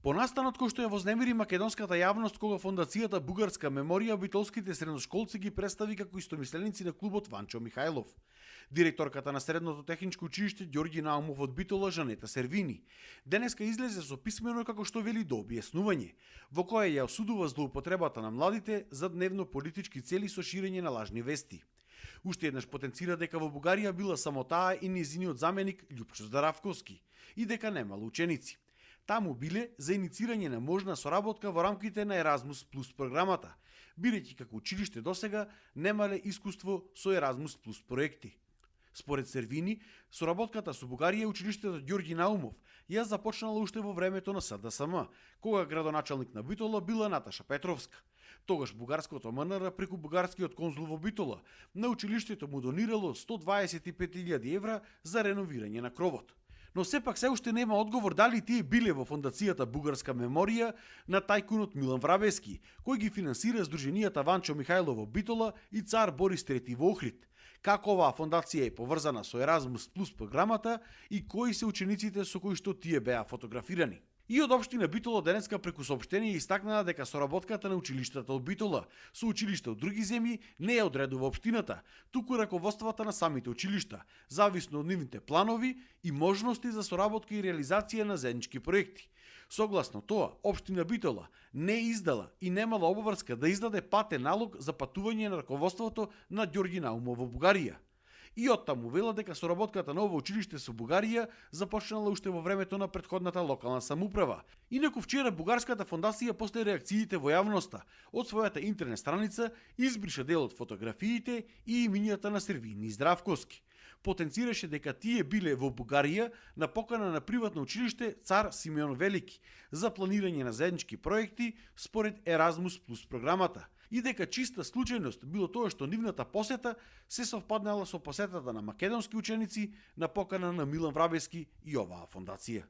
По настанот кој што ја вознемири македонската јавност кога фондацијата Бугарска меморија битолските средношколци ги представи како истомисленици на клубот Ванчо Михајлов. Директорката на Средното техничко училиште Ѓорѓи Наумов од Битола Жанета Сервини денеска излезе со писмено како што вели до објаснување, во кое ја осудува злоупотребата на младите за дневно политички цели со ширење на лажни вести. Уште еднаш потенцира дека во Бугарија била само таа и нејзиниот заменик Љупчо Здаравковски и дека немало ученици. Таму биле за иницирање на можна соработка во рамките на Еразмус Плюс програмата, бидејќи како училиште досега немале искуство со Еразмус Плюс проекти. Според Сервини, соработката со Бугарија училиштето Ѓорѓи Наумов ја започнала уште во времето на СДСМ, кога градоначалник на Битола била Наташа Петровска. Тогаш бугарското МНР преку бугарскиот конзул во Битола на училиштето му донирало 125.000 евра за реновирање на кровот. Но сепак се уште нема одговор дали тие биле во фондацијата Бугарска меморија на тајкунот Милан Врабески, кој ги финансира здруженијата Ванчо Михајлов во Битола и Цар Борис III во Охрид. Како оваа фондација е поврзана со Еразмус Плюс програмата и кои се учениците со кои што тие беа фотографирани. И од општина Битола денеска преку соопштение истакнаа дека соработката на училиштата од Битола со училишта од други земји не ја одредува општината, туку раководствата на самите училишта, зависно од нивните планови и можности за соработка и реализација на заеднички проекти. Согласно тоа, општина Битола не издала и немала обврска да издаде патен налог за патување на раководството на Ѓорѓи Наумов во Бугарија. И оттаму вела дека соработката на ово училиште со Бугарија започнала уште во времето на претходната локална самоуправа. Инаку вчера бугарската фондација после реакциите во јавноста од својата интернет страница избриша дел од фотографиите и имињата на Сервини и Здравковски. Потенцираше дека тие биле во Бугарија на покана на приватно училиште Цар Симеон Велики за планирање на заеднички проекти според Еразмус Плюс програмата и дека чиста случајност било тоа што нивната посета се совпаднала со посетата на македонски ученици на покана на Милан Врабески и оваа фондација.